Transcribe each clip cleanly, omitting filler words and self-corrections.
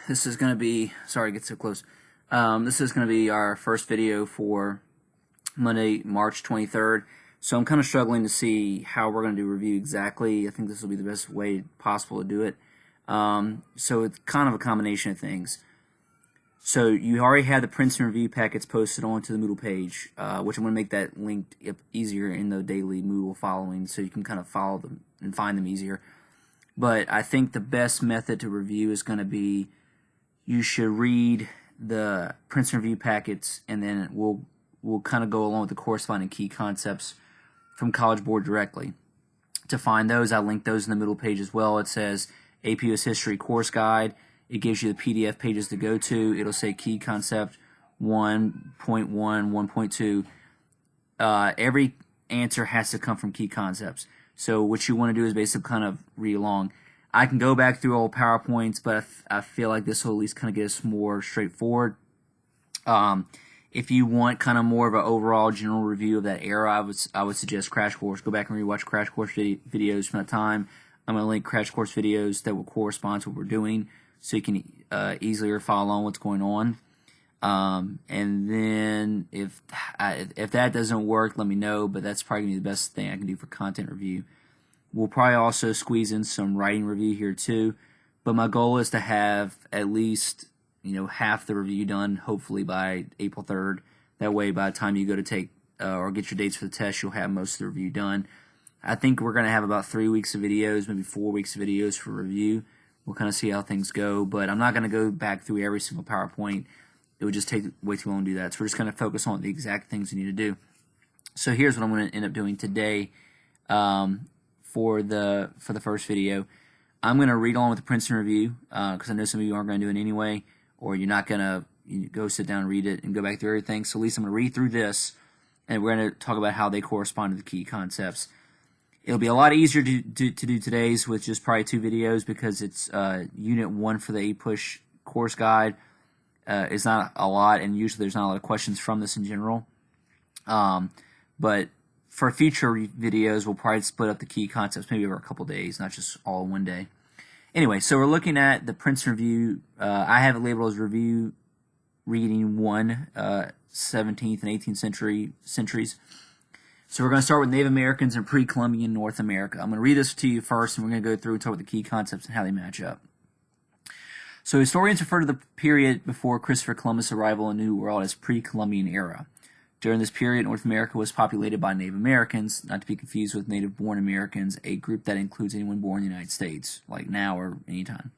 This is going to be, sorry to get so close. This is going to be our first video for Monday, March 23rd. So I'm kind of struggling to see how we're going to do review exactly. I think this will be the best way possible to do it. So it's kind of a combination of things. So you already have the prints and review packets posted onto the Moodle page, which I'm going to make that linked easier in the daily Moodle following, so you can kind of follow them and find them easier. But I think the best method to review is going to be you should read the prints and review packets, and then we'll kind of go along with the corresponding key concepts from College Board directly. To find those, I link those in the middle page as well. It says APUSH History Course Guide. It gives you the PDF pages to go to. It'll say Key Concept 1.1, 1.2. Every answer has to come from key concepts. So what you want to do is basically kind of read along. I can go back through old PowerPoints, but I feel like this will at least kind of get us more straightforward. If you want kind of more of an overall general review of that era, I would suggest Crash Course. Go back and rewatch Crash Course videos from that time. I'm going to link Crash Course videos that will correspond to what we're doing, so you can easily follow along what's going on. And then if that doesn't work, let me know, but that's probably going to be the best thing I can do for content review. We'll probably also squeeze in some writing review here too, but my goal is to have at least half the review done, hopefully by April 3rd. That way, by the time you go to take or get your dates for the test, you'll have most of the review done. I think we're going to have about 3 weeks of videos, maybe 4 weeks of videos for review. We'll kind of see how things go, but I'm not going to go back through every single PowerPoint. It would just take way too long to do that. So we're just going to focus on the exact things we need to do. So here's what I'm going to end up doing today for the first video. I'm going to read along with the prints and review because I know some of you aren't going to do it anyway, or you're not going to go sit down and read it and go back through everything. So at least I'm going to read through this, and we're going to talk about how they correspond to the key concepts. It'll be a lot easier to do today's with just probably 2 videos because it's Unit 1 for the APUSH course guide. It's not a lot, and usually there's not a lot of questions from this in general. But for future videos, we'll probably split up the key concepts maybe over a couple days, not just all in one day. Anyway, so we're looking at the prints and review. I have it labeled as Review Reading 1, 17th and 18th centuries. So we're going to start with Native Americans and pre-Columbian North America. I'm going to read this to you first, and we're going to go through and talk about the key concepts and how they match up. So historians refer to the period before Christopher Columbus' arrival in the New World as pre-Columbian era. During this period, North America was populated by Native Americans, not to be confused with native-born Americans, a group that includes anyone born in the United States, like now or anytime.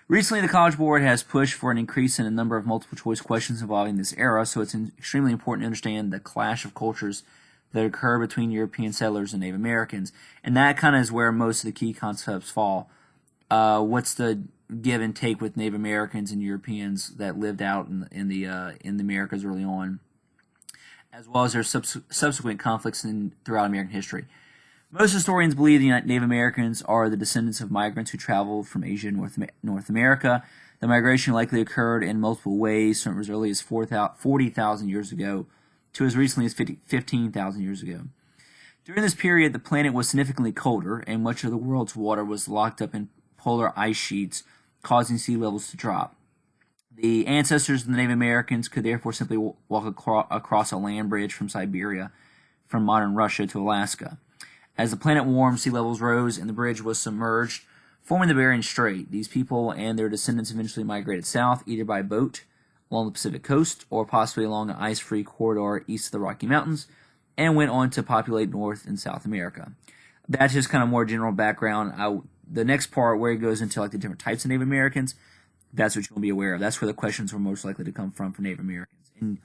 Recently, the College Board has pushed for an increase in the number of multiple-choice questions involving this era, so it's extremely important to understand the clash of cultures that occur between European settlers and Native Americans, and that kind of is where most of the key concepts fall. What's the give and take with Native Americans and Europeans that lived out in the Americas early on, as well as their subsequent conflicts throughout American history. Most historians believe the Native Americans are the descendants of migrants who traveled from Asia to North America. The migration likely occurred in multiple ways, from as early as 40,000 years ago to as recently as 15,000 years ago. During this period, the planet was significantly colder, and much of the world's water was locked up in polar ice sheets, causing sea levels to drop. The ancestors of the Native Americans could therefore simply walk across a land bridge from Siberia, from modern Russia to Alaska. As the planet warmed, sea levels rose, and the bridge was submerged, forming the Bering Strait. These people and their descendants eventually migrated south, either by boat along the Pacific coast, or possibly along an ice-free corridor east of the Rocky Mountains, and went on to populate North and South America. That's just kind of more general background. The next part, where it goes into like the different types of Native Americans, that's what you want to be aware of. That's where the questions were most likely to come from for Native Americans. And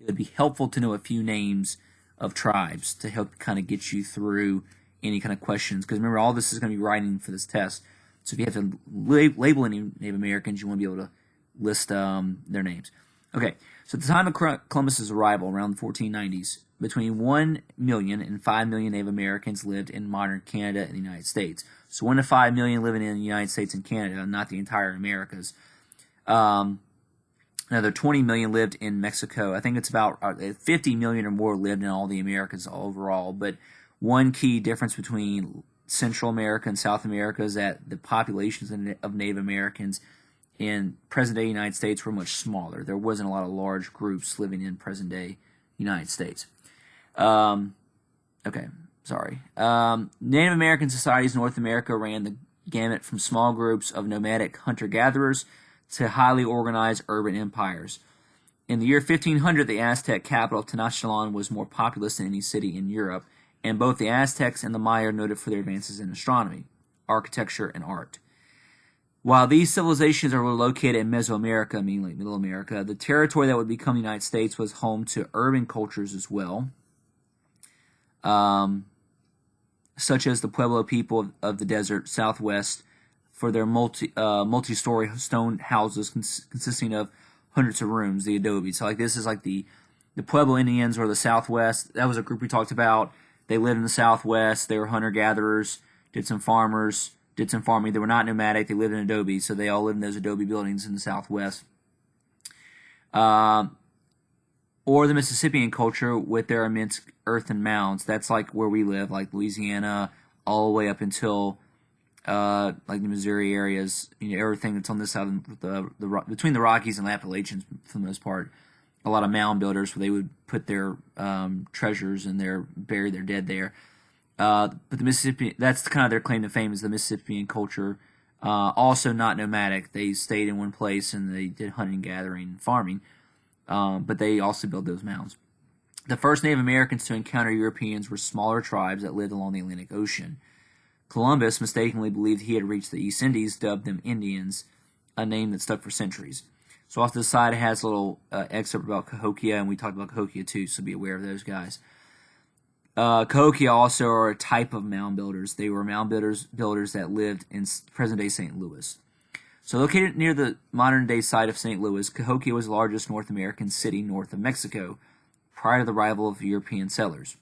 it would be helpful to know a few names of tribes to help kind of get you through any kind of questions. Because remember, all this is going to be writing for this test. So if you have to label any Native Americans, you want to be able to list their names. Okay, so at the time of Columbus's arrival, around the 1490s, between 1 million and 5 million Native Americans lived in modern Canada and the United States. So 1 to 5 million living in the United States and Canada, not the entire Americas. Another 20 million lived in Mexico. I think it's about 50 million or more lived in all the Americas overall. But one key difference between Central America and South America is that the populations of Native Americans in present-day United States were much smaller. There wasn't a lot of large groups living in present-day United States. Okay, sorry. Native American societies in North America ran the gamut from small groups of nomadic hunter-gatherers to highly organized urban empires. In the year 1500, the Aztec capital of Tenochtitlan was more populous than any city in Europe, and both the Aztecs and the Maya are noted for their advances in astronomy, architecture, and art. While these civilizations are located in Mesoamerica, meaning Middle America, the territory that would become the United States was home to urban cultures as well, such as the Pueblo people of the desert Southwest for their multi-story stone houses consisting of hundreds of rooms, the adobe. So like this is like the Pueblo Indians or the Southwest. That was a group we talked about. They lived in the Southwest. They were hunter-gatherers, did some farming. They were not nomadic. They lived in adobe, so they all lived in those adobe buildings in the Southwest. Or the Mississippian culture with their immense earthen mounds. That's like where we live, like Louisiana, all the way up until like the Missouri areas. You know, everything that's on this side of between the Rockies and the Appalachians, for the most part. A lot of mound builders where they would put their treasures and bury their dead there. But the Mississippi, that's kind of their claim to fame, is the Mississippian culture. Also not nomadic. They stayed in one place and they did hunting, gathering, and farming. But they also built those mounds. The first Native Americans to encounter Europeans were smaller tribes that lived along the Atlantic Ocean. Columbus mistakenly believed he had reached the East Indies, dubbed them Indians, a name that stuck for centuries. So off to the side, it has a little excerpt about Cahokia, and we talked about Cahokia too, so be aware of those guys. Cahokia also are a type of mound builders. They were mound builders that lived in present-day St. Louis. So located near the modern-day site of St. Louis, Cahokia was the largest North American city north of Mexico prior to the arrival of European settlers.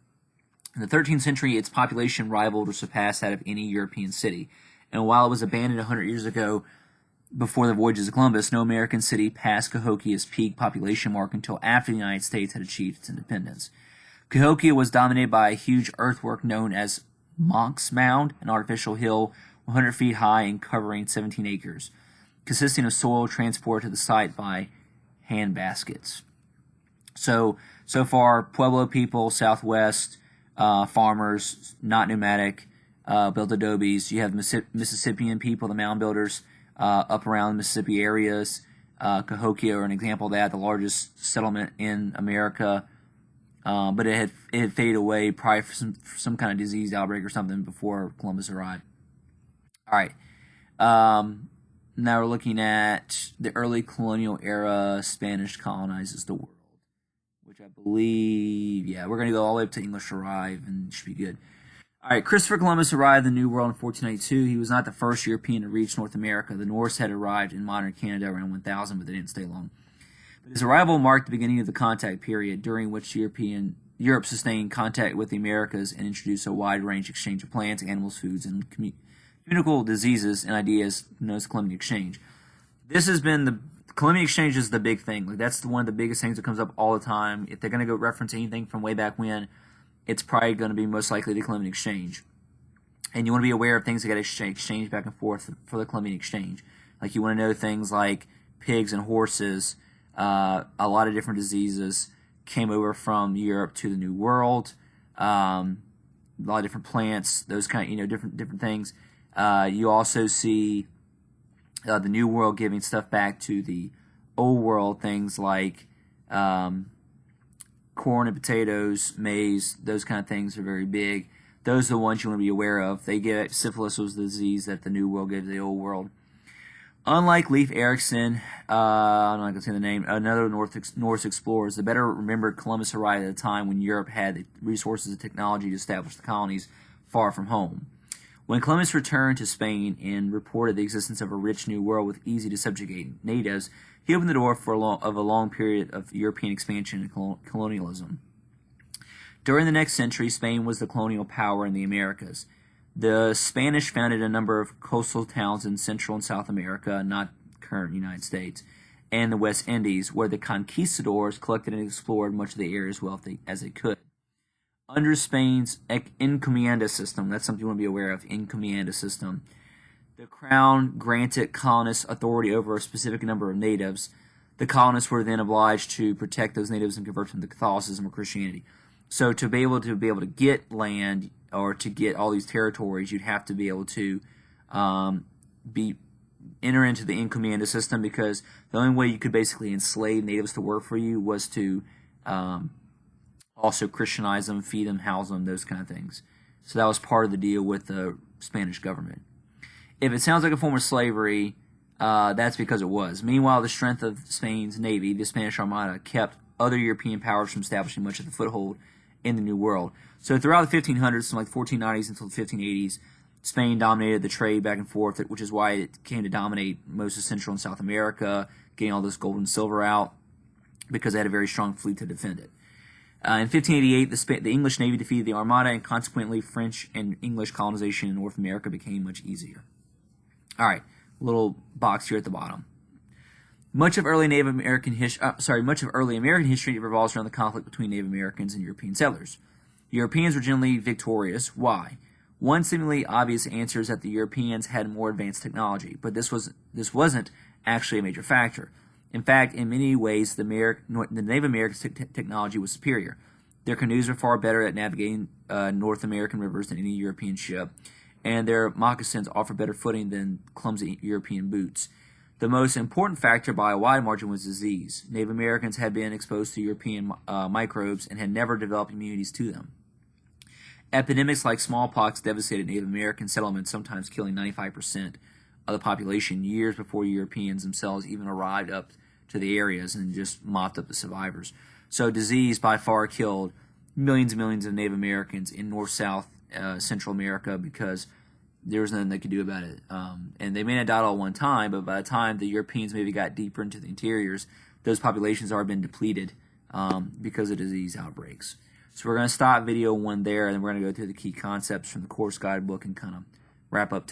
In the 13th century, its population rivaled or surpassed that of any European city. And while it was abandoned 100 years ago before the voyages of Columbus, no American city passed Cahokia's peak population mark until after the United States had achieved its independence. Cahokia was dominated by a huge earthwork known as Monk's Mound, an artificial hill 100 feet high and covering 17 acres, consisting of soil transported to the site by hand baskets. So far, Pueblo people, Southwest, farmers, not nomadic, built adobes. You have Mississippian people, the mound builders, up around the Mississippi areas. Cahokia are an example of that, the largest settlement in America. But it had faded away probably for some kind of disease outbreak or something before Columbus arrived. All right. Now we're looking at the early colonial era. Spanish colonizes the world, which I believe, we're going to go all the way up to English arrive, and it should be good. All right, Christopher Columbus arrived in the New World in 1492. He was not the first European to reach North America. The Norse had arrived in modern Canada around 1000, but they didn't stay long. But his arrival marked the beginning of the contact period, during which Europe sustained contact with the Americas and introduced a wide range exchange of plants, animals, foods, and communicable diseases and ideas known as Columbian Exchange. This has been the Columbian Exchange is the big thing. Like that's one of the biggest things that comes up all the time. If they're going to go reference anything from way back when, it's probably going to be most likely the Columbian Exchange. And you want to be aware of things that got exchanged back and forth for the Columbian Exchange. Like you want to know things like pigs and horses. A lot of different diseases came over from Europe to the New World. A lot of different plants, those kind of different things. You also see the New World giving stuff back to the Old World, things like corn and potatoes, maize, those kind of things are very big. Those are the ones you want to be aware of. Syphilis was the disease that the New World gave to the Old World. Unlike Leif Erikson, I'm not going to say the name, another Norse explorers, the better remembered Columbus arrived at a time when Europe had the resources and technology to establish the colonies far from home. When Columbus returned to Spain and reported the existence of a rich new world with easy to subjugate natives, he opened the door for a long period of European expansion and colonialism. During the next century, Spain was the colonial power in the Americas. The Spanish founded a number of coastal towns in Central and South America, not current United States, and the West Indies, where the conquistadors collected and explored much of the area as well as they could. Under Spain's encomienda system, that's something you want to be aware of, encomienda system, The crown granted colonists authority over a specific number of natives. The colonists were then obliged to protect those natives and convert them to Catholicism or Christianity. So to be able to get land or to get all these territories, you'd have to be able to enter into the encomienda system, because the only way you could basically enslave natives to work for you was to also Christianize them, feed them, house them, those kind of things. So that was part of the deal with the Spanish government. If it sounds like a form of slavery, that's because it was. Meanwhile, the strength of Spain's navy, the Spanish Armada, kept other European powers from establishing much of the foothold in the New World. So throughout the 1500s, from like 1490s until the 1580s, Spain dominated the trade back and forth, which is why it came to dominate most of Central and South America, getting all this gold and silver out, because they had a very strong fleet to defend it. In 1588, the English Navy defeated the Armada, and consequently French and English colonization in North America became much easier. All right, little box here at the bottom. Much of early American history revolves around the conflict between Native Americans and European settlers. Europeans were generally victorious. Why? One seemingly obvious answer is that the Europeans had more advanced technology, but this wasn't actually a major factor. In fact, in many ways, the Native Americans' technology was superior. Their canoes were far better at navigating North American rivers than any European ship, and their moccasins offer better footing than clumsy European boots. The most important factor by a wide margin was disease. Native Americans had been exposed to European microbes and had never developed immunities to them. Epidemics like smallpox devastated Native American settlements, sometimes killing 95% of the population years before Europeans themselves even arrived up to the areas, and just mopped up the survivors. So disease by far killed millions and millions of Native Americans in North, South, Central America, because there was nothing they could do about it. And they may not died all at one time, but by the time the Europeans maybe got deeper into the interiors, those populations already been depleted because of disease outbreaks. So we're going to stop video 1 there, and then we're going to go through the key concepts from the course guidebook and kind of wrap up